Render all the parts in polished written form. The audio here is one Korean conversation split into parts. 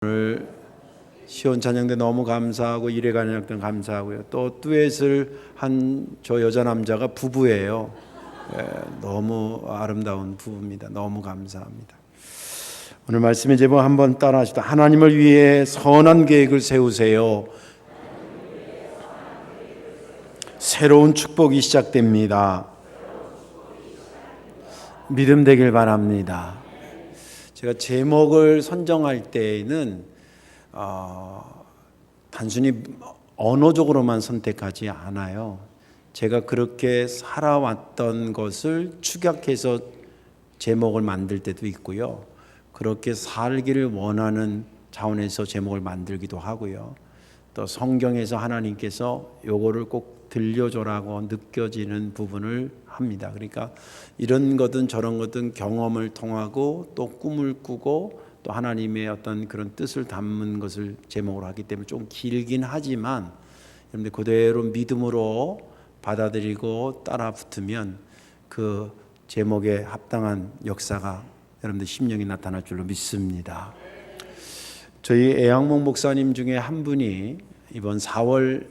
오늘 시온 찬양대 너무 감사하고 일회 간양대 감사하고요. 또 듀엣을 한 저 여자 남자가 부부예요. 너무 아름다운 부부입니다. 너무 감사합니다. 오늘 말씀의 제목 한번 따라하시다. 하나님을 위해 선한 계획을 세우세요. 새로운 축복이 시작됩니다. 믿음 되길 바랍니다. 제가 제목을 선정할 때에는 단순히 언어적으로만 선택하지 않아요. 제가 그렇게 살아왔던 것을 축약해서 제목을 만들 때도 있고요. 그렇게 살기를 원하는 차원에서 제목을 만들기도 하고요. 또 성경에서 하나님께서 요거를 꼭 들려줘라고 느껴지는 부분을 합니다. 그러니까 이런 거든 저런 거든 경험을 통하고 또 꿈을 꾸고 또 하나님의 어떤 그런 뜻을 담은 것을 제목으로 하기 때문에 좀 길긴 하지만 여러분들 그대로 믿음으로 받아들이고 따라 붙으면 그 제목에 합당한 역사가 여러분들 심령에 나타날 줄로 믿습니다. 저희 애양목 목사님 중에 한 분이 이번 4월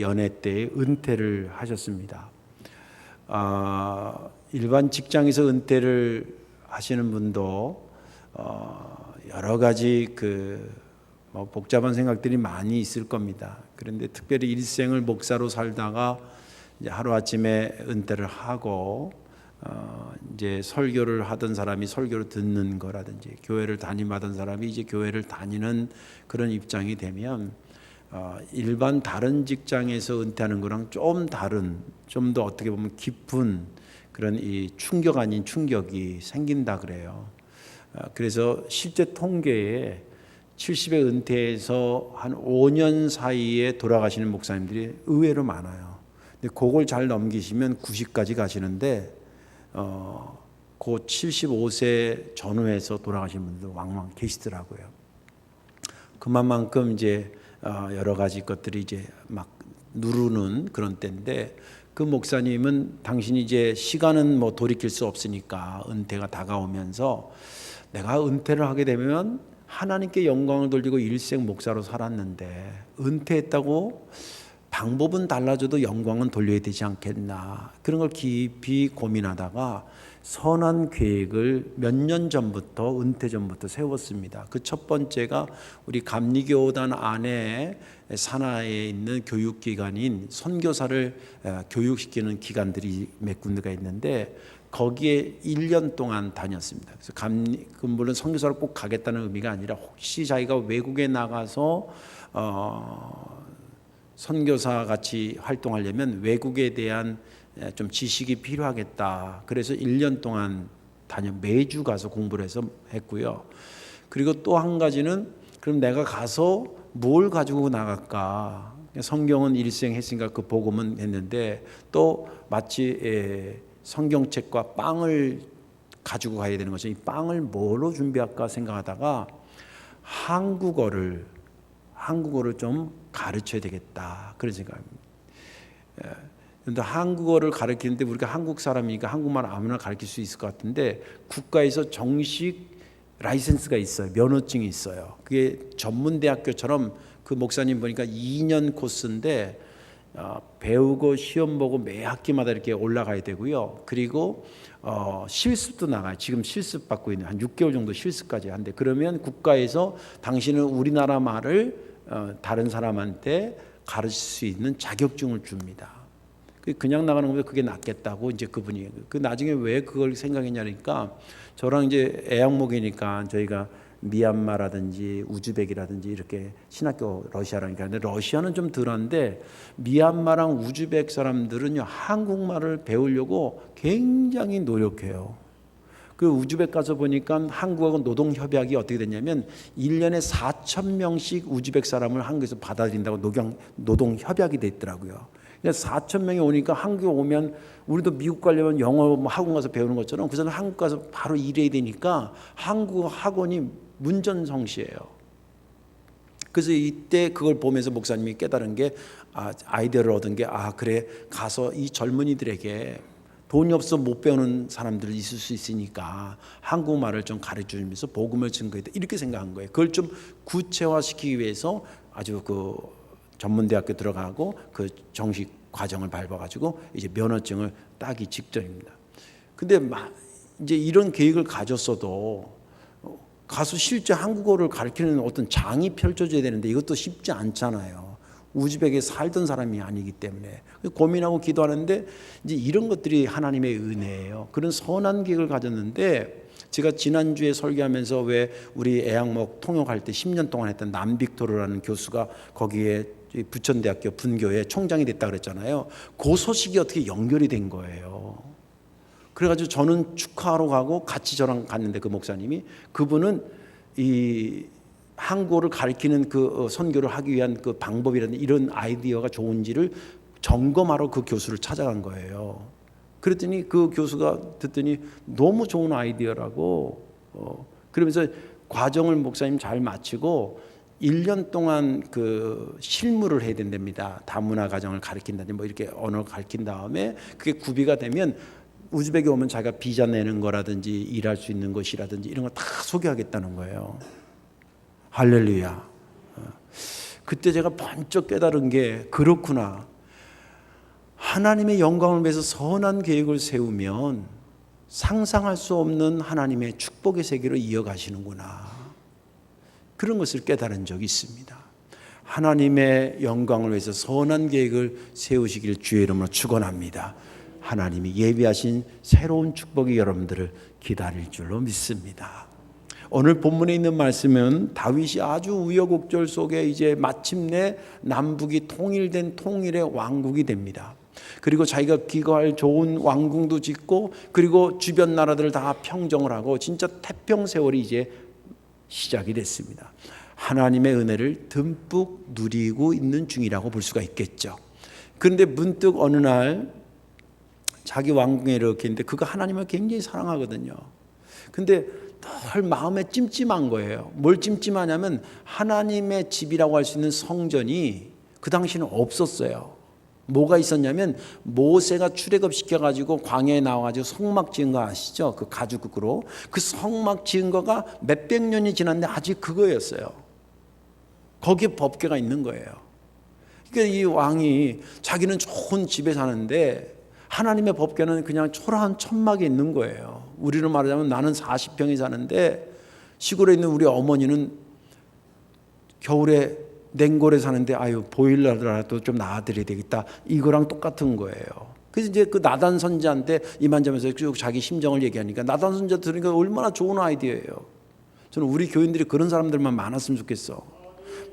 연회 때 은퇴를 하셨습니다. 일반 직장에서 은퇴를 하시는 분도 여러 가지 복잡한 생각들이 많이 있을 겁니다. 그런데 특별히 일생을 목사로 살다가 이제 하루아침에 은퇴를 하고 이제 설교를 하던 사람이 설교를 듣는 거라든지 교회를 담임하던 사람이 이제 교회를 다니는 그런 입장이 되면 일반 다른 직장에서 은퇴하는 거랑 좀 다른, 좀 더 어떻게 보면 깊은 그런 이 충격 아닌 충격이 생긴다 그래요. 그래서 실제 통계에 70에 은퇴해서 한 5년 사이에 돌아가시는 목사님들이 의외로 많아요. 근데 그걸 잘 넘기시면 90까지 가시는데 그 75세 전후에서 돌아가신 분들 왕왕 계시더라고요. 그만큼 이제 여러 가지 것들이 이제 막 누르는 그런 때인데 그 목사님은 당신이 이제 시간은 뭐 돌이킬 수 없으니까 은퇴가 다가오면서 내가 은퇴를 하게 되면 하나님께 영광을 돌리고 일생 목사로 살았는데 은퇴했다고 방법은 달라져도 영광은 돌려야 되지 않겠나 그런 걸 깊이 고민하다가 선한 계획을 몇 년 전부터 은퇴 전부터 세웠습니다. 그 첫 번째가 우리 감리교단 안에 산하에 있는 교육기관인 선교사를 교육시키는 기관들이 몇 군데가 있는데 거기에 1년 동안 다녔습니다. 그래서 물론 선교사를 꼭 가겠다는 의미가 아니라 혹시 자기가 외국에 나가서 선교사 같이 활동하려면 외국에 대한 좀 지식이 필요하겠다. 그래서 1년 동안 매주 가서 공부를 해서 했고요. 그리고 또 한 가지는 그럼 내가 가서 뭘 가지고 나갈까? 성경은 일생 했으니까 그 복음은 했는데 또 마치 성경책과 빵을 가지고 가야 되는 거죠. 이 빵을 뭐로 준비할까 생각하다가 한국어를 좀 가르쳐야 되겠다. 그런 생각입니다. 그런데 한국어를 가르치는데 우리가 한국 사람이니까 한국말 아무나 가르칠 수 있을 것 같은데 국가에서 정식 라이센스가 있어요. 면허증이 있어요. 그게 전문대학교처럼 그 목사님 보니까 2년 코스인데 배우고 시험 보고 매 학기마다 이렇게 올라가야 되고요. 그리고 실습도 나가요. 지금 실습 받고 있는 한 6개월 정도 실습까지 한대. 그러면 국가에서 당신은 우리나라 말을 다른 사람한테 가르칠 수 있는 자격증을 줍니다. 그냥 나가는 것보다 그게 낫겠다고 이제 그분이 나중에 왜 그걸 생각했냐니까 저랑 이제 애양목이니까 저희가 미얀마라든지 우즈벡이라든지 이렇게 신학교 러시아라니까 근데 러시아는 좀 덜한데 미얀마랑 우즈벡 사람들은요 한국말을 배우려고 굉장히 노력해요. 그 우즈벡 가서 보니까 한국하고 노동협약이 어떻게 됐냐면 1년에 4,000명씩 우즈벡 사람을 한국에서 받아들인다고 노동협약이 돼 있더라고요. 4,000명이 오니까 한국에 오면 우리도 미국 가려면 영어 학원 가서 배우는 것처럼 그 사람 한국 가서 바로 일해야 되니까 한국 학원이 문전성시예요. 그래서 이때 그걸 보면서 목사님이 깨달은 게 아이디어를 얻은 게 그래 가서 이 젊은이들에게 돈이 없어 못 배우는 사람들 있을 수 있으니까 한국말을 좀 가르쳐주면서 복음을 증거했다 이렇게 생각한 거예요. 그걸 좀 구체화시키기 위해서 아주 그 전문대학교 들어가고 그 정식 과정을 밟아가지고 이제 면허증을 따기 직전입니다. 근데 이제 이런 계획을 가졌어도 가서 실제 한국어를 가르치는 어떤 장이 펼쳐져야 되는데 이것도 쉽지 않잖아요. 우즈벡에 살던 사람이 아니기 때문에 고민하고 기도하는데 이제 이런 것들이 하나님의 은혜예요. 그런 선한 계획을 가졌는데 제가 지난주에 설교하면서 왜 우리 애양목 통역할 때 10년 동안 했던 남빅토르라는 교수가 거기에 부천대학교 분교의 총장이 됐다 그랬잖아요. 그 소식이 어떻게 연결이 된 거예요. 그래가지고 저는 축하하러 가고 같이 저랑 갔는데 그 목사님이 그분은 이 한국어를 가르치는 그 선교를 하기 위한 그 방법이라든지 이런 아이디어가 좋은지를 점검하러 그 교수를 찾아간 거예요. 그랬더니 그 교수가 듣더니 너무 좋은 아이디어라고 그러면서 과정을 목사님 잘 마치고 1년 동안 그 실무를 해야 된답니다. 다문화 가정을 가르친다든지 뭐 이렇게 언어를 가르친 다음에 그게 구비가 되면 우즈벡에 오면 자기가 비자 내는 거라든지 일할 수 있는 것이라든지 이런 거 다 소개하겠다는 거예요. 할렐루야. 그때 제가 번쩍 깨달은 게 그렇구나. 하나님의 영광을 위해서 선한 계획을 세우면 상상할 수 없는 하나님의 축복의 세계로 이어가시는구나. 그런 것을 깨달은 적이 있습니다. 하나님의 영광을 위해서 선한 계획을 세우시기를 주의 이름으로 축원합니다. 하나님이 예비하신 새로운 축복이 여러분들을 기다릴 줄로 믿습니다. 오늘 본문에 있는 말씀은 다윗이 아주 우여곡절 속에 이제 마침내 남북이 통일된 통일의 왕국이 됩니다. 그리고 자기가 기거할 좋은 왕궁도 짓고 그리고 주변 나라들을 다 평정을 하고 진짜 태평 세월이 이제 시작이 됐습니다. 하나님의 은혜를 듬뿍 누리고 있는 중이라고 볼 수가 있겠죠. 그런데 문득 어느 날 자기 왕궁에 이렇게 있는데 그가 하나님을 굉장히 사랑하거든요. 근데 늘 마음에 찜찜한 거예요. 뭘 찜찜하냐면 하나님의 집이라고 할 수 있는 성전이 그 당시는 없었어요. 뭐가 있었냐면 모세가 출애굽시켜가지고 광야에 나와가지고 성막 지은 거 아시죠? 그 가죽으로 그 성막 지은 거가 몇백 년이 지났는데 아직 그거였어요. 거기에 법궤가 있는 거예요. 그러니까 이 왕이 자기는 좋은 집에 사는데 하나님의 법궤는 그냥 초라한 천막에 있는 거예요. 우리로 말하자면 나는 40평에 사는데 시골에 있는 우리 어머니는 겨울에 냉골에 사는데 아유 보일러라도 좀 놔드려야 되겠다. 이거랑 똑같은 거예요. 그래서 이제 그 나단 선지자한테 이만저면서 쭉 자기 심정을 얘기하니까 나단 선지자 들으니까 얼마나 좋은 아이디어예요. 저는 우리 교인들이 그런 사람들만 많았으면 좋겠어.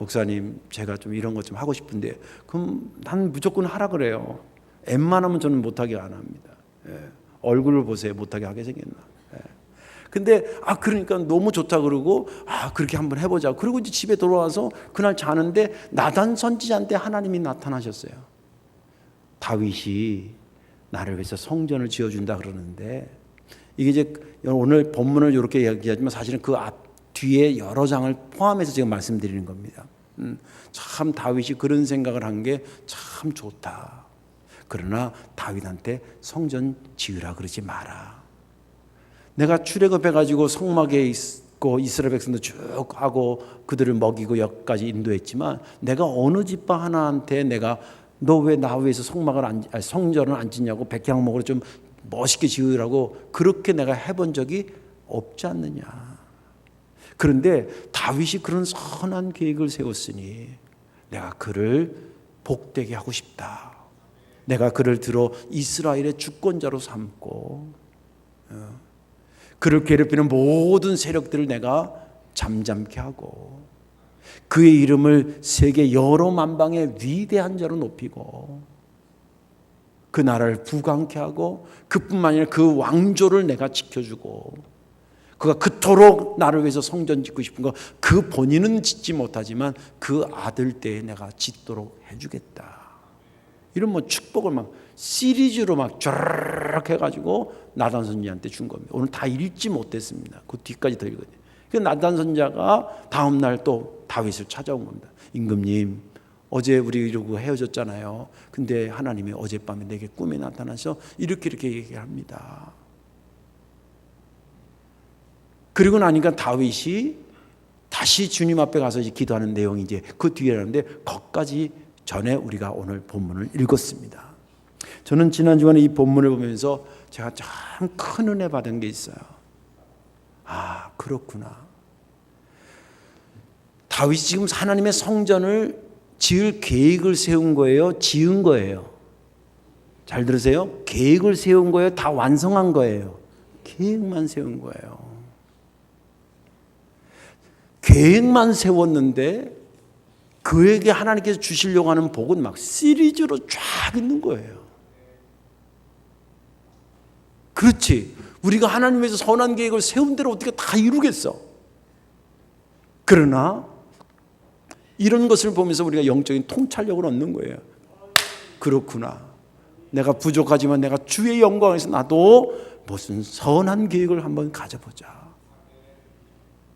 목사님 제가 좀 이런 것 좀 하고 싶은데 그럼 난 무조건 하라 그래요. 웬만하면 저는 못하게 안 합니다. 예. 얼굴을 보세요. 못하게 하게 생겼나. 예. 근데 그러니까 너무 좋다 그러고 그렇게 한번 해보자. 그리고 이제 집에 돌아와서 그날 자는데 나단 선지자한테 하나님이 나타나셨어요. 다윗이 나를 위해서 성전을 지어준다 그러는데 이게 이제 오늘 본문을 이렇게 얘기하지만 사실은 그 앞 뒤에 여러 장을 포함해서 지금 말씀드리는 겁니다. 참 다윗이 그런 생각을 한 게 참 좋다. 그러나 다윗한테 성전 지으라 그러지 마라. 내가 출애굽해가지고 성막에 있고 이스라엘 백성도 쭉 하고 그들을 먹이고 여기까지 인도했지만 내가 어느 집파 하나한테 내가 너 왜 나 위해서 성전을 안 짓냐고 백향목으로 좀 멋있게 지으라고 그렇게 내가 해본 적이 없지 않느냐. 그런데 다윗이 그런 선한 계획을 세웠으니 내가 그를 복되게 하고 싶다. 내가 그를 들어 이스라엘의 주권자로 삼고 그를 괴롭히는 모든 세력들을 내가 잠잠케 하고 그의 이름을 세계 여러 만방의 위대한 자로 높이고 그 나라를 부강케 하고 그뿐만 아니라 그 왕조를 내가 지켜주고 그가 그토록 나를 위해서 성전 짓고 싶은 거 그 본인은 짓지 못하지만 그 아들 때에 내가 짓도록 해주겠다. 이런 뭐 축복을 막 시리즈로 막 쫙 해가지고 나단 선지자한테 준 겁니다. 오늘 다 읽지 못했습니다. 그 뒤까지 더 읽거든요. 그 나단 선지자가 다음 날 또 다윗을 찾아온 겁니다. 임금님 어제 우리 이러고 헤어졌잖아요. 근데 하나님이 어젯밤에 내게 꿈에 나타나서 이렇게 얘기합니다. 그리고 나니까 다윗이 다시 주님 앞에 가서 기도하는 내용이 이제 그 뒤에라는데 거기까지 전에 우리가 오늘 본문을 읽었습니다. 저는 지난 주간에 이 본문을 보면서 제가 참 큰 은혜 받은 게 있어요. 아, 그렇구나. 다윗이 지금 하나님의 성전을 지을 계획을 세운 거예요? 지은 거예요? 잘 들으세요? 계획을 세운 거예요? 다 완성한 거예요? 계획만 세운 거예요. 계획만 세웠는데 그에게 하나님께서 주시려고 하는 복은 막 시리즈로 쫙 있는 거예요. 그렇지. 우리가 하나님에서 선한 계획을 세운 대로 어떻게 다 이루겠어. 그러나 이런 것을 보면서 우리가 영적인 통찰력을 얻는 거예요. 그렇구나. 내가 부족하지만 내가 주의 영광에서 나도 무슨 선한 계획을 한번 가져보자.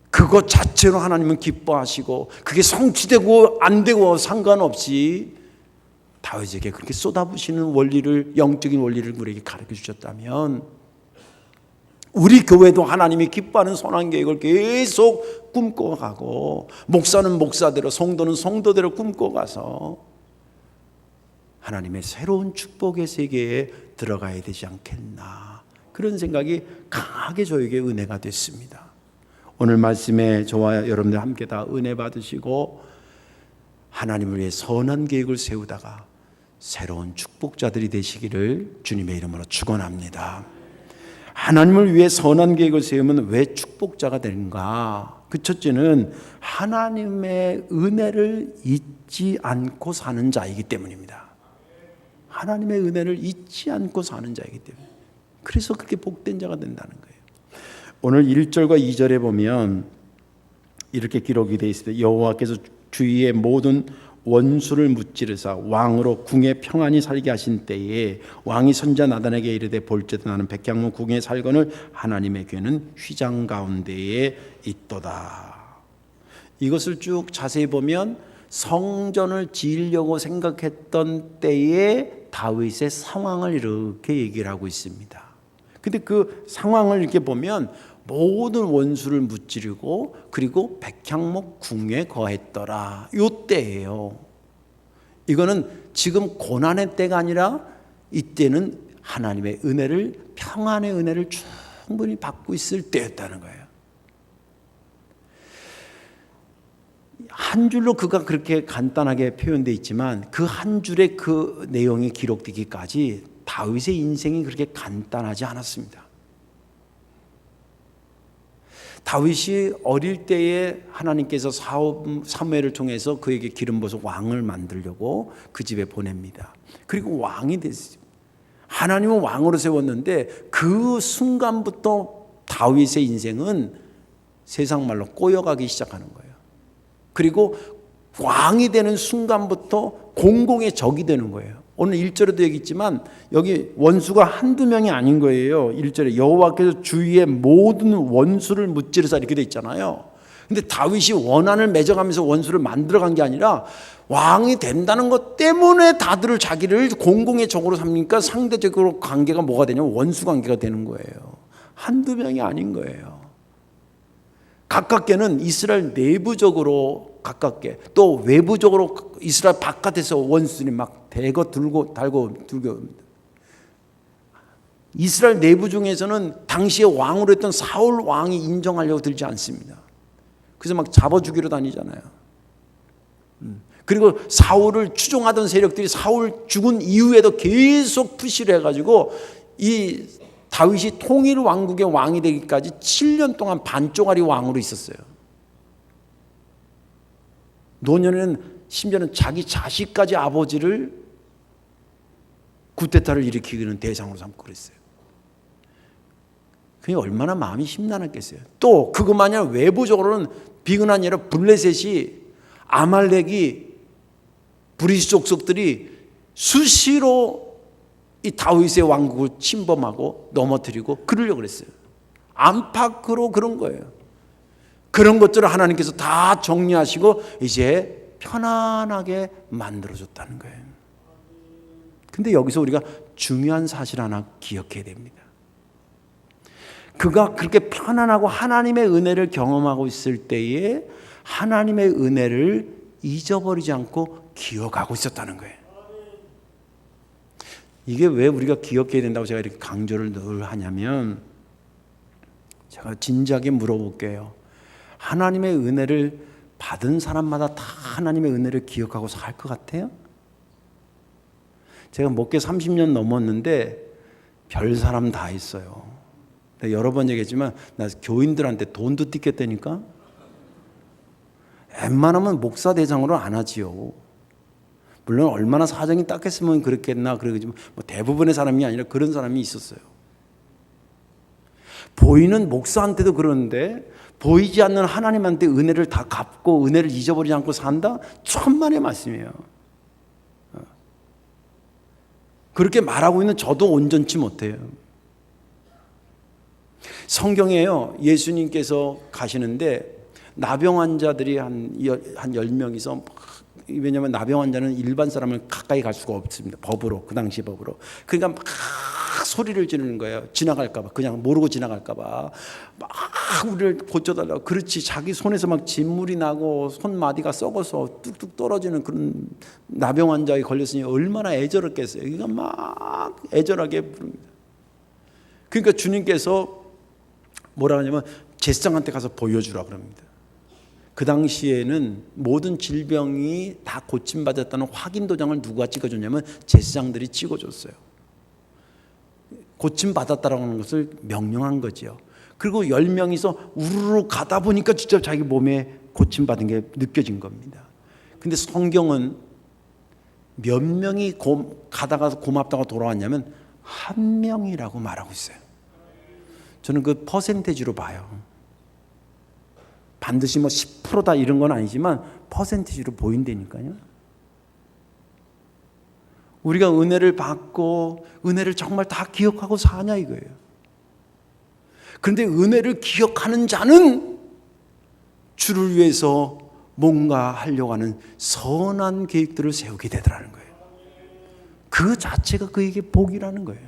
그것 자체로 하나님은 기뻐하시고 그게 성취되고 안 되고 상관없이 다윗에게 그렇게 쏟아부시는 원리를, 영적인 원리를 우리에게 가르쳐 주셨다면 우리 교회도 하나님이 기뻐하는 선한 계획을 계속 꿈꿔가고 목사는 목사대로 성도는 성도대로 꿈꿔가서 하나님의 새로운 축복의 세계에 들어가야 되지 않겠나, 그런 생각이 강하게 저에게 은혜가 됐습니다. 오늘 말씀에 저와 여러분들 함께 다 은혜 받으시고 하나님을 위해 선한 계획을 세우다가 새로운 축복자들이 되시기를 주님의 이름으로 축원합니다. 하나님을 위해 선한 계획을 세우면 왜 축복자가 되는가? 그 첫째는 하나님의 은혜를 잊지 않고 사는 자이기 때문입니다. 하나님의 은혜를 잊지 않고 사는 자이기 때문에, 그래서 그렇게 복된 자가 된다는 거예요. 오늘 1절과 2절에 보면 이렇게 기록이 되어 있습니다. 여호와께서 주위의 모든 원수를 무찌르사 왕으로 궁에 평안히 살게 하신 때에 왕이 선자 나단에게 이르되 볼지도 나는 백향목 궁에 살거늘 하나님의 괴는 휘장 가운데에 있도다. 이것을 쭉 자세히 보면 성전을 지으려고 생각했던 때에 다윗의 상황을 이렇게 얘기를 하고 있습니다. 근데 그 상황을 이렇게 보면 모든 원수를 무찌르고 그리고 백향목 궁에 거했더라. 요 때예요. 이거는 지금 고난의 때가 아니라 이때는 하나님의 은혜를, 평안의 은혜를 충분히 받고 있을 때였다는 거예요. 한 줄로 그가 그렇게 간단하게 표현되어 있지만 그 한 줄의 그 내용이 기록되기까지 다윗의 인생이 그렇게 간단하지 않았습니다. 다윗이 어릴 때에 하나님께서 사무엘을 통해서 그에게 기름 부어서 왕을 만들려고 그 집에 보냅니다. 그리고 왕이 됐어요. 하나님은 왕으로 세웠는데 그 순간부터 다윗의 인생은 세상 말로 꼬여가기 시작하는 거예요. 그리고 왕이 되는 순간부터 공공의 적이 되는 거예요. 오늘 1절에도 얘기했지만 여기 원수가 한두 명이 아닌 거예요. 1절에 여호와께서 주위의 모든 원수를 무찌르사 이렇게 돼 있잖아요. 근데 다윗이 원한을 맺어가면서 원수를 만들어간 게 아니라 왕이 된다는 것 때문에 다들 자기를 공공의 적으로 삼으니까 상대적으로 관계가 뭐가 되냐면 원수 관계가 되는 거예요. 한두 명이 아닌 거예요. 가깝게는 이스라엘 내부적으로 가깝게, 또 외부적으로 이스라엘 바깥에서 원수들이 막 대거 들고 이스라엘 내부 중에서는 당시에 왕으로 했던 사울 왕이 인정하려고 들지 않습니다. 그래서 막 잡아 죽이러 다니잖아요. 그리고 사울을 추종하던 세력들이 사울 죽은 이후에도 계속 푸시를 해가지고 이 다윗이 통일 왕국의 왕이 되기까지 7년 동안 반쪽짜리 왕으로 있었어요. 노년에는 심지어는 자기 자식까지 아버지를 쿠데타를 일으키는 대상으로 삼고 그랬어요. 그게 얼마나 마음이 심란했겠어요. 또 그것만이 아니라 외부적으로는 비근한 예로 블레셋이, 아말렉이, 브리스 족속들이 수시로 이 다윗의 왕국을 침범하고 넘어뜨리고 그러려고 그랬어요. 안팎으로 그런 거예요. 그런 것들을 하나님께서 다 정리하시고 이제 편안하게 만들어줬다는 거예요. 근데 여기서 우리가 중요한 사실 하나 기억해야 됩니다. 그가 그렇게 편안하고 하나님의 은혜를 경험하고 있을 때에 하나님의 은혜를 잊어버리지 않고 기억하고 있었다는 거예요. 이게 왜 우리가 기억해야 된다고 제가 이렇게 강조를 늘 하냐면, 제가 진지하게 물어볼게요. 하나님의 은혜를 받은 사람마다 다 하나님의 은혜를 기억하고 살 것 같아요? 제가 목회 30년 넘었는데 별 사람 다 있어요. 여러 번 얘기했지만 나 교인들한테 돈도 뜯겼다니까. 웬만하면 목사 대상으로 안 하지요. 물론 얼마나 사정이 딱했으면 그렇겠나 그러지만 뭐 대부분의 사람이 아니라 그런 사람이 있었어요. 보이는 목사한테도 그러는데 보이지 않는 하나님한테 은혜를 다 갚고 은혜를 잊어버리지 않고 산다? 천만의 말씀이에요. 그렇게 말하고 있는 저도 온전치 못해요. 성경에요, 예수님께서 가시는데 나병 환자들이 한 10명이서, 왜냐하면 나병 환자는 일반 사람을 가까이 갈 수가 없습니다. 법으로, 그 당시 법으로. 그러니까 막 소리를 지르는 거예요. 지나갈까봐, 그냥 모르고 지나갈까봐 막 우리를 고쳐달라고. 그렇지, 자기 손에서 막 진물이 나고 손마디가 썩어서 뚝뚝 떨어지는 그런 나병 환자에 걸렸으니 얼마나 애절했겠어요. 그러니까 막 애절하게 부릅니다. 그러니까 주님께서 뭐라 하냐면 제사장한테 가서 보여주라 그럽니다. 그 당시에는 모든 질병이 다 고침받았다는 확인 도장을 누가 찍어줬냐면 제사장들이 찍어줬어요. 고침받았다라는 것을 명령한 거죠. 그리고 10명이서 우르르 가다 보니까 진짜 자기 몸에 고침받은 게 느껴진 겁니다. 근데 성경은 몇 명이 가다가 고맙다고 돌아왔냐면 한 명이라고 말하고 있어요. 저는 그 퍼센테이지로 봐요. 반드시 뭐 10%다 이런 건 아니지만 퍼센테이지로 보인다니까요. 우리가 은혜를 받고 은혜를 정말 다 기억하고 사냐 이거예요. 그런데 은혜를 기억하는 자는 주를 위해서 뭔가 하려고 하는 선한 계획들을 세우게 되더라는 거예요. 그 자체가 그에게 복이라는 거예요.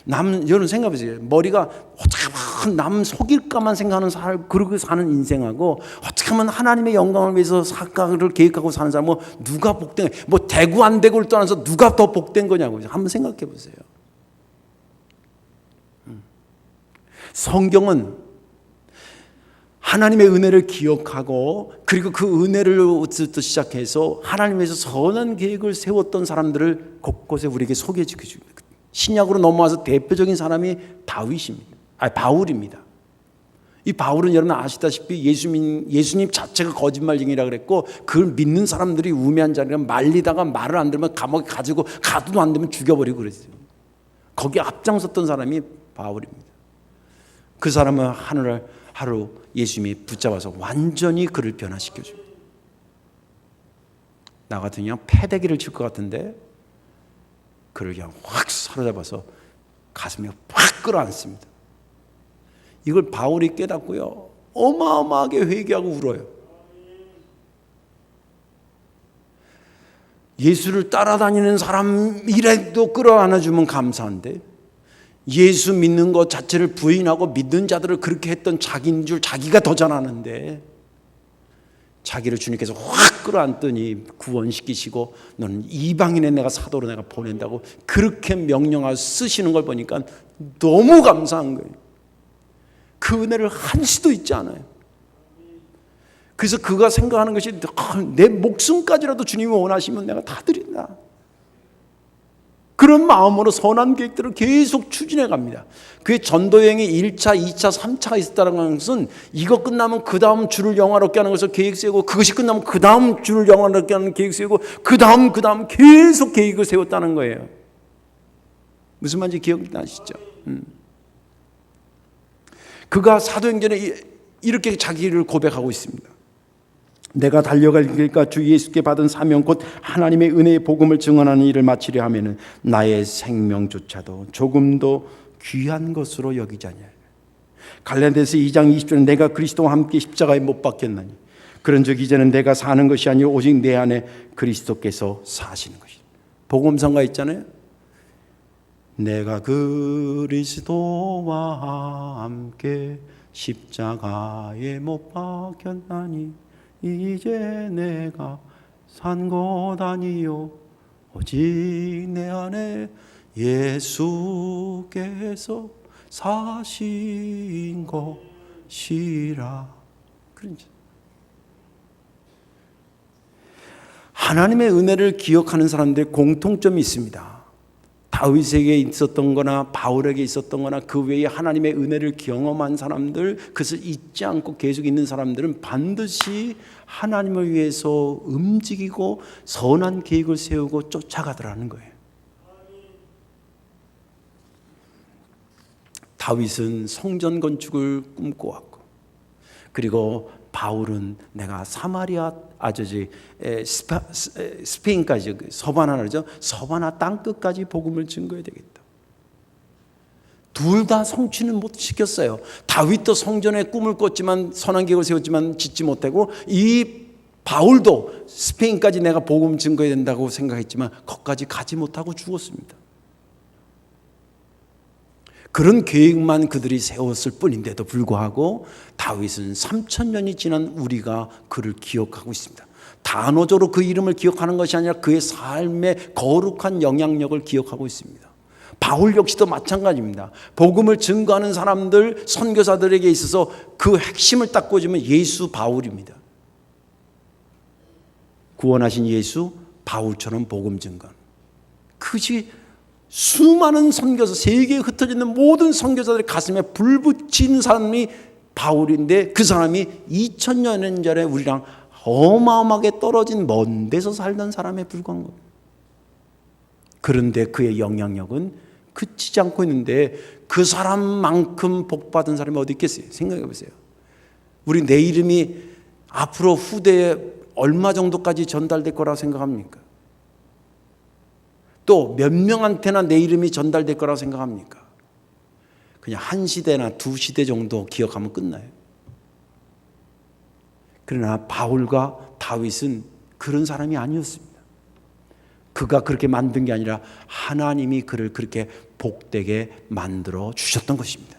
여러분 생각해보세요. 머리가 어떻게 하면 남 속일까만 생각하는 그러고 사는 인생하고 어떻게 하면 하나님의 영광을 위해서 사각을 계획하고 사는 사람, 뭐 누가 복된, 뭐 되고 안 되고를 떠나서 누가 더 복된 거냐고 한번 생각해 보세요. 성경은 하나님의 은혜를 기억하고 그리고 그 은혜를부터 시작해서 하나님에서 선한 계획을 세웠던 사람들을 곳곳에 우리에게 소개해 주십니다. 신약으로 넘어와서 대표적인 사람이 바울입니다. 이 바울은 여러분 아시다시피 예수님 자체가 거짓말쟁이라 그랬고, 그걸 믿는 사람들이 우매한 자리라 말리다가 말을 안 들으면 감옥에 가지고 가두도 안 되면 죽여버리고 그랬어요. 거기에 앞장섰던 사람이 바울입니다. 그 사람은 하루 예수님이 붙잡아서 완전히 그를 변화시켜줍니다. 나 같으면 패대기를 칠 것 같은데 그를 그냥 확 사로잡아서 가슴에 확 끌어안습니다. 이걸 바울이 깨닫고요, 어마어마하게 회개하고 울어요. 예수를 따라다니는 사람이라도 끌어안아주면 감사한데 예수 믿는 것 자체를 부인하고 믿는 자들을 그렇게 했던 자기인 줄 자기가 더 잘하는데 자기를 주님께서 확 끌어안더니 구원시키시고 너는 이방인의 내가 사도로 내가 보낸다고 그렇게 명령하고 쓰시는 걸 보니까 너무 감사한 거예요. 그 은혜를 한시도 잊지 않아요. 그래서 그가 생각하는 것이 내 목숨까지라도 주님이 원하시면 내가 다 드린다. 그런 마음으로 선한 계획들을 계속 추진해 갑니다. 그의 전도여행이 1차, 2차, 3차가 있었다는 것은 이거 끝나면 그 다음 주를 영화롭게 하는 것을 계획 세우고, 그것이 끝나면 그 다음 주를 영화롭게 하는 계획 세우고, 그 다음 계속 계획을 세웠다는 거예요. 무슨 말인지 기억나시죠? 그가 사도행전에 이렇게 자기를 고백하고 있습니다. 내가 달려갈 길과 주 예수께 받은 사명 곧 하나님의 은혜의 복음을 증언하는 일을 마치려 하면은 나의 생명조차도 조금도 귀한 것으로 여기지 아니하리라. 갈라디아서 2장 20절에 내가 그리스도와 함께 십자가에 못 박혔나니 그런즉 이제는 내가 사는 것이 아니라 오직 내 안에 그리스도께서 사시는 것이다. 복음성가 있잖아요. 내가 그리스도와 함께 십자가에 못 박혔나니 이제 내가 산 것 아니요 오직 내 안에 예수께서 사신 것이라. 그런지 하나님의 은혜를 기억하는 사람들의 공통점이 있습니다. 다윗에게 있었던 거나 바울에게 있었던 거나 그 외에 하나님의 은혜를 경험한 사람들, 그것을 잊지 않고 계속 있는 사람들은 반드시 하나님을 위해서 움직이고 선한 계획을 세우고 쫓아가더라는 거예요. 다윗은 성전 건축을 꿈꿔왔고, 그리고 바울은 내가 사마리아 스페인까지 서바나죠. 서바나 땅 끝까지 복음을 증거해야 되겠다. 둘 다 성취는 못 시켰어요. 다윗도 성전의 꿈을 꿨지만 선한 계획을 세웠지만 짓지 못하고, 이 바울도 스페인까지 내가 복음 증거해야 된다고 생각했지만 거기까지 가지 못하고 죽었습니다. 그런 계획만 그들이 세웠을 뿐인데도 불구하고 다윗은 3,000년이 지난 우리가 그를 기억하고 있습니다. 단어적으로 그 이름을 기억하는 것이 아니라 그의 삶의 거룩한 영향력을 기억하고 있습니다. 바울 역시도 마찬가지입니다. 복음을 증거하는 사람들, 선교사들에게 있어서 그 핵심을 딱 꽂으면 예수 바울입니다. 구원하신 예수 바울처럼 복음 증거. 그것이 수많은 선교사, 세계에 흩어져 있는 모든 선교사들의 가슴에 불 붙인 사람이 바울인데, 그 사람이 2000년 전에 우리랑 어마어마하게 떨어진 먼 데서 살던 사람에 불과한 겁니다. 그런데 그의 영향력은 그치지 않고 있는데, 그 사람만큼 복받은 사람이 어디 있겠어요? 생각해 보세요. 우리 내 이름이 앞으로 후대에 얼마 정도까지 전달될 거라고 생각합니까? 또 몇 명한테나 내 이름이 전달될 거라고 생각합니까? 그냥 한 시대나 두 시대 정도 기억하면 끝나요. 그러나 바울과 다윗은 그런 사람이 아니었습니다. 그가 그렇게 만든 게 아니라 하나님이 그를 그렇게 복되게 만들어 주셨던 것입니다.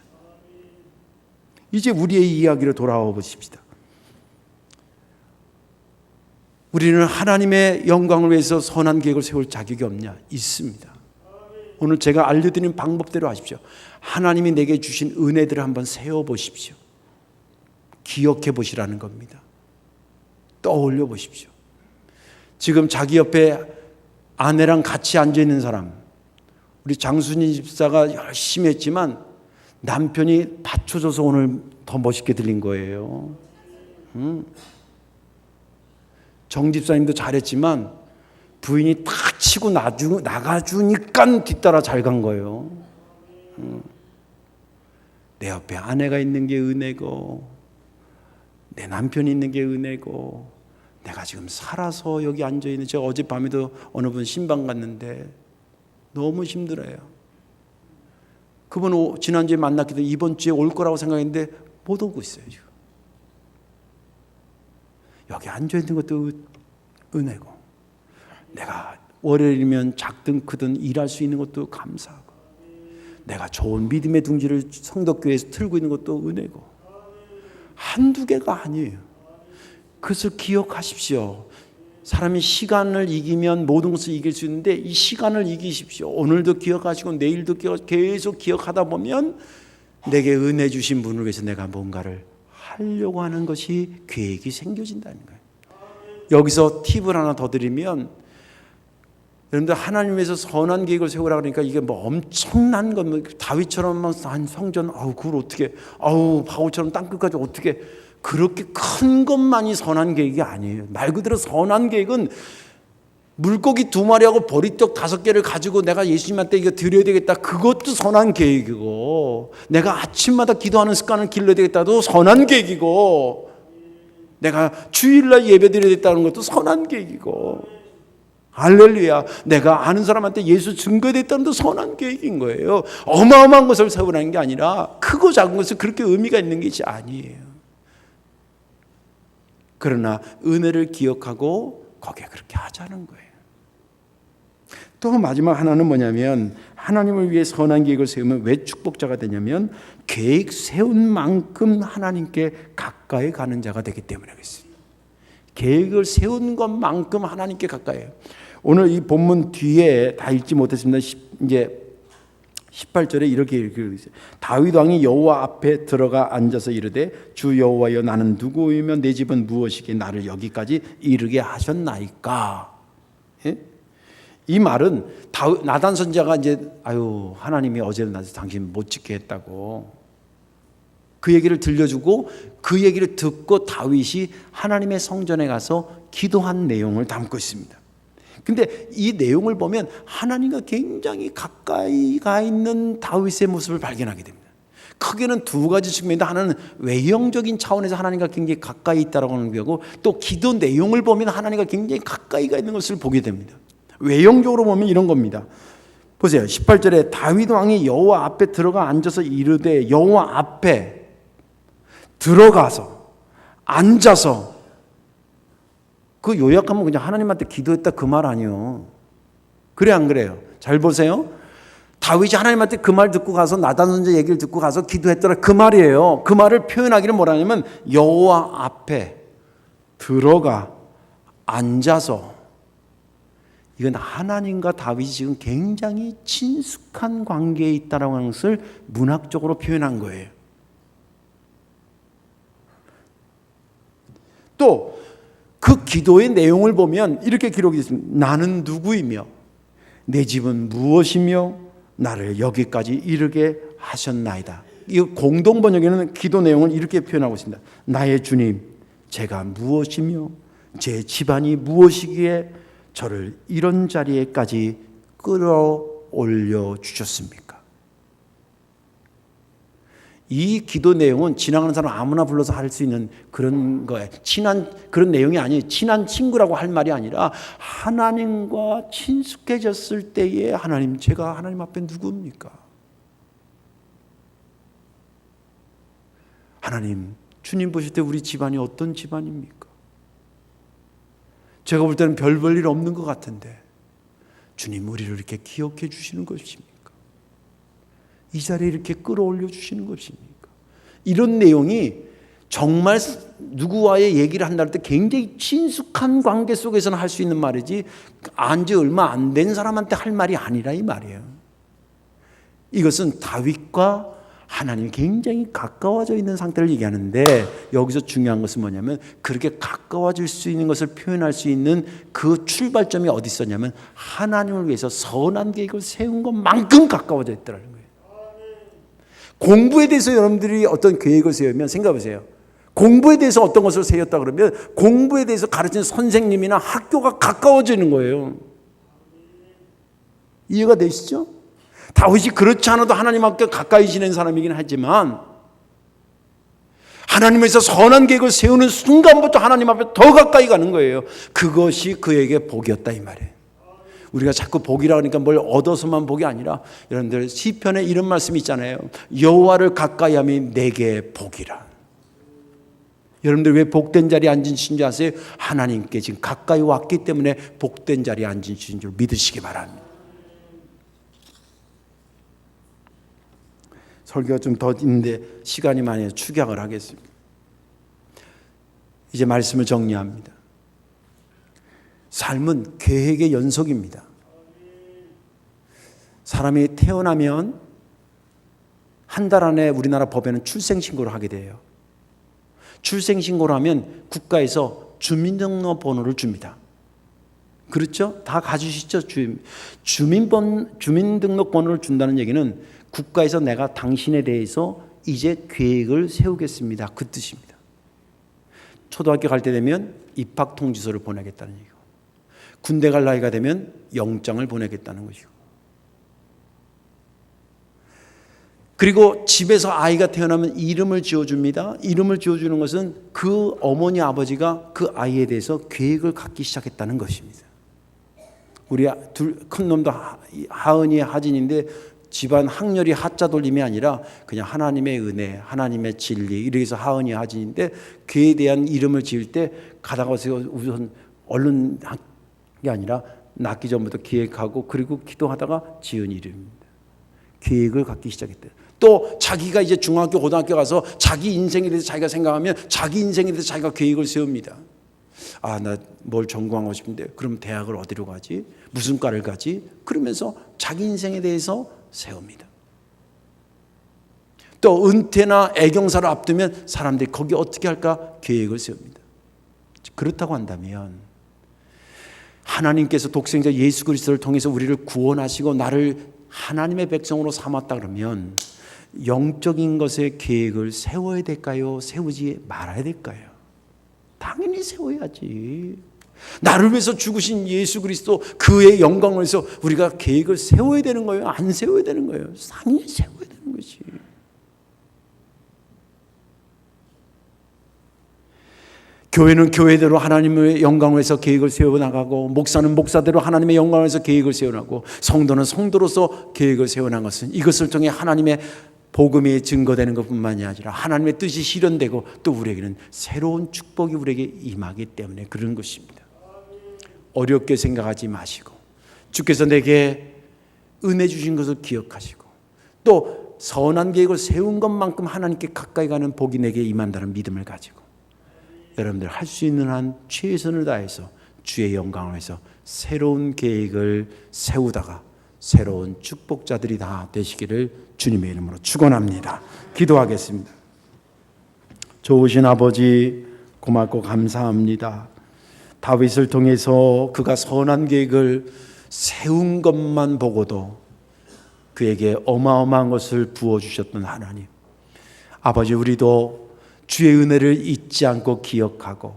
이제 우리의 이야기로 돌아와 보십시다. 우리는 하나님의 영광을 위해서 선한 계획을 세울 자격이 없냐? 있습니다. 오늘 제가 알려드린 방법대로 하십시오. 하나님이 내게 주신 은혜들을 한번 세워보십시오. 기억해 보시라는 겁니다. 떠올려 보십시오. 지금 자기 옆에 아내랑 같이 앉아있는 사람, 우리 장순희 집사가 열심히 했지만 남편이 받쳐줘서 오늘 더 멋있게 들린 거예요. 정 집사님도 잘했지만 부인이 탁 치고 나가주니까 뒤따라 잘 간 거예요. 내 옆에 아내가 있는 게 은혜고, 내 남편이 있는 게 은혜고, 내가 지금 살아서 여기 앉아있는, 제가 어젯밤에도 어느 분 신방 갔는데 너무 힘들어요. 그분 지난주에 만났기도 이번 주에 올 거라고 생각했는데 못 오고 있어요. 지금 여기 앉아있는 것도 은혜고, 내가 월요일이면 작든 크든 일할 수 있는 것도 감사하고, 내가 좋은 믿음의 둥지를 성덕교회에서 틀고 있는 것도 은혜고, 한두 개가 아니에요. 그것을 기억하십시오. 사람이 시간을 이기면 모든 것을 이길 수 있는데 이 시간을 이기십시오. 오늘도 기억하시고 내일도 계속 기억하다 보면 내게 은혜 주신 분을 위해서 내가 뭔가를 하려고 하는 것이 계획이 생겨진다는 거예요. 여기서 팁을 하나 더 드리면, 여러분들 하나님 위해서 선한 계획을 세우라 그러니까 이게 뭐 엄청난 것, 뭐 다윗처럼 한 성전, 그걸 어떻게, 바울처럼 땅끝까지 어떻게, 그렇게 큰 것만이 선한 계획이 아니에요. 말 그대로 선한 계획은 물고기 2마리하고 보리떡 5개를 가지고 내가 예수님한테 이거 드려야 되겠다, 그것도 선한 계획이고, 내가 아침마다 기도하는 습관을 길러야 되겠다도 선한 계획이고, 내가 주일날 예배 드려야 되겠다는 것도 선한 계획이고, 할렐루야, 내가 아는 사람한테 예수 증거됐다는 것도 선한 계획인 거예요. 어마어마한 것을 세우라는 게 아니라 크고 작은 것을 그렇게 의미가 있는 것이 아니에요. 그러나 은혜를 기억하고 거기에 그렇게 하자는 거예요. 또 마지막 하나는 뭐냐면 하나님을 위해 선한 계획을 세우면 왜 축복자가 되냐면 계획 세운 만큼 하나님께 가까이 가는 자가 되기 때문에 그렇습니다. 계획을 세운 것만큼 하나님께 가까이해요. 오늘 이 본문 뒤에 다 읽지 못했습니다. 이제 18절에 이렇게 있어요. 다윗 왕이 여호와 앞에 들어가 앉아서 이르되 주 여호와여 나는 누구이며 내 집은 무엇이기에 나를 여기까지 이르게 하셨나이까. 예? 이 말은 나단 선지자가 이제 하나님이 어제는 나서 당신 못 지게 했다고 그 얘기를 들려주고 그 얘기를 듣고 다윗이 하나님의 성전에 가서 기도한 내용을 담고 있습니다. 근데 이 내용을 보면 하나님과 굉장히 가까이 가 있는 다윗의 모습을 발견하게 됩니다. 크게는 두 가지 측면인데 하나는 외형적인 차원에서 하나님과 굉장히 가까이 있다라고 하는 거고 또 기도 내용을 보면 하나님과 굉장히 가까이 가 있는 것을 보게 됩니다. 외형적으로 보면 이런 겁니다. 보세요. 18절에 다윗 왕이 여호와 앞에 들어가 앉아서 이르되 여호와 앞에 들어가서 앉아서 그 요약하면 그냥 하나님한테 기도했다 그 말 아니에요. 그래 안 그래요? 잘 보세요. 다윗이 하나님한테 그 말 듣고 가서 나단 선지자 얘기를 듣고 가서 기도했더라 그 말이에요. 그 말을 표현하기를 뭐라냐면 여호와 앞에 들어가 앉아서 이건 하나님과 다윗이 지금 굉장히 친숙한 관계에 있다라고 하는 것을 문학적으로 표현한 거예요. 또 그 기도의 내용을 보면 이렇게 기록이 있습니다. 나는 누구이며 내 집은 무엇이며 나를 여기까지 이르게 하셨나이다. 이 공동 번역에는 기도 내용을 이렇게 표현하고 있습니다. 나의 주님, 제가 무엇이며 제 집안이 무엇이기에 저를 이런 자리에까지 끌어올려 주셨습니까? 이 기도 내용은 지나가는 사람 아무나 불러서 할 수 있는 그런 거예요. 그런 내용이 아니에요. 친한 친구라고 할 말이 아니라 하나님과 친숙해졌을 때에 하나님, 제가 하나님 앞에 누굽니까? 하나님, 주님 보실 때 우리 집안이 어떤 집안입니까? 제가 볼 때는 별 볼 일 없는 것 같은데 주님 우리를 이렇게 기억해 주시는 것입니까? 이 자리에 이렇게 끌어올려 주시는 것입니까? 이런 내용이 정말 누구와의 얘기를 한다 할 때 굉장히 친숙한 관계 속에서는 할 수 있는 말이지 안지 얼마 안 된 사람한테 할 말이 아니라 이 말이에요. 이것은 다윗과 하나님이 굉장히 가까워져 있는 상태를 얘기하는데 여기서 중요한 것은 뭐냐면 그렇게 가까워질 수 있는 것을 표현할 수 있는 그 출발점이 어디 있었냐면 하나님을 위해서 선한 계획을 세운 것만큼 가까워져 있더라는 거예요. 공부에 대해서 여러분들이 어떤 계획을 세우면 생각해 보세요. 공부에 대해서 어떤 것을 세웠다 그러면 공부에 대해서 가르치는 선생님이나 학교가 가까워지는 거예요. 이해가 되시죠? 다윗이 그렇지 않아도 하나님 앞에 가까이 지낸 사람이긴 하지만 하나님에서 선한 계획을 세우는 순간부터 하나님 앞에 더 가까이 가는 거예요. 그것이 그에게 복이었다 이 말이에요. 우리가 자꾸 복이라 그러니까 뭘 얻어서만 복이 아니라 여러분들 시편에 이런 말씀이 있잖아요. 여호와를 가까이 하면 내게 복이라. 여러분들 왜 복된 자리에 앉으신 줄 아세요? 하나님께 지금 가까이 왔기 때문에 복된 자리에 앉으신 줄 믿으시기 바랍니다. 설교가 좀 더 있는데 시간이 많이 해서 축약을 하겠습니다. 이제 말씀을 정리합니다. 삶은 계획의 연속입니다. 사람이 태어나면 한 달 안에 우리나라 법에는 출생신고를 하게 돼요. 출생신고를 하면 국가에서 주민등록번호를 줍니다. 그렇죠? 다 가지시죠? 주민등록번호를 준다는 얘기는 국가에서 내가 당신에 대해서 이제 계획을 세우겠습니다. 그 뜻입니다. 초등학교 갈 때 되면 입학통지서를 보내겠다는 얘기고 군대 갈 나이가 되면 영장을 보내겠다는 것이고 그리고 집에서 아이가 태어나면 이름을 지어줍니다. 이름을 지어주는 것은 그 어머니 아버지가 그 아이에 대해서 계획을 갖기 시작했다는 것입니다. 우리 큰 놈도 하은이 하진인데 집안 학렬이 하자 돌림이 아니라 그냥 하나님의 은혜, 하나님의 진리, 이렇게 해서 하은이 하진인데, 그에 대한 이름을 지을 때 가다가서 우선 얼른 한 게 아니라 낳기 전부터 기획하고 그리고 기도하다가 지은 이름입니다. 계획을 갖기 시작했대요. 또 자기가 이제 중학교, 고등학교 가서 자기 인생에 대해서 자기가 생각하면 자기 인생에 대해서 자기가 계획을 세웁니다. 아, 나 뭘 전공하고 싶은데 그럼 대학을 어디로 가지? 무슨 과를 가지? 그러면서 자기 인생에 대해서 세웁니다. 또 은퇴나 애경사를 앞두면 사람들이 거기 어떻게 할까 계획을 세웁니다. 그렇다고 한다면 하나님께서 독생자 예수 그리스도를 통해서 우리를 구원하시고 나를 하나님의 백성으로 삼았다 그러면 영적인 것에 계획을 세워야 될까요? 세우지 말아야 될까요? 당연히 세워야지. 나를 위해서 죽으신 예수 그리스도, 그의 영광을 위해서 우리가 계획을 세워야 되는 거예요? 안 세워야 되는 거예요? 당연히 세워야 되는 것이. 교회는 교회대로 하나님의 영광을 위해서 계획을 세워나가고, 목사는 목사대로 하나님의 영광을 위해서 계획을 세워나가고, 성도는 성도로서 계획을 세워나간 것은 이것을 통해 하나님의 복음이 증거되는 것뿐만이 아니라 하나님의 뜻이 실현되고 또 우리에게는 새로운 축복이 우리에게 임하기 때문에 그런 것입니다. 어렵게 생각하지 마시고 주께서 내게 은혜 주신 것을 기억하시고 또 선한 계획을 세운 것만큼 하나님께 가까이 가는 복이 내게 임한다는 믿음을 가지고 여러분들 할 수 있는 한 최선을 다해서 주의 영광을 위해서 새로운 계획을 세우다가 새로운 축복자들이 다 되시기를 주님의 이름으로 축원합니다. 기도하겠습니다. 좋으신 아버지, 고맙고 감사합니다. 다윗을 통해서 그가 선한 계획을 세운 것만 보고도 그에게 어마어마한 것을 부어주셨던 하나님, 아버지, 우리도 주의 은혜를 잊지 않고 기억하고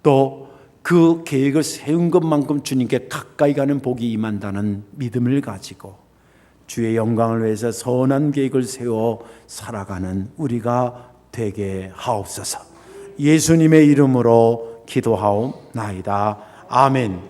또 그 계획을 세운 것만큼 주님께 가까이 가는 복이 임한다는 믿음을 가지고 주의 영광을 위해서 선한 계획을 세워 살아가는 우리가 되게 하옵소서. 예수님의 이름으로 기도하옵나이다. 아멘.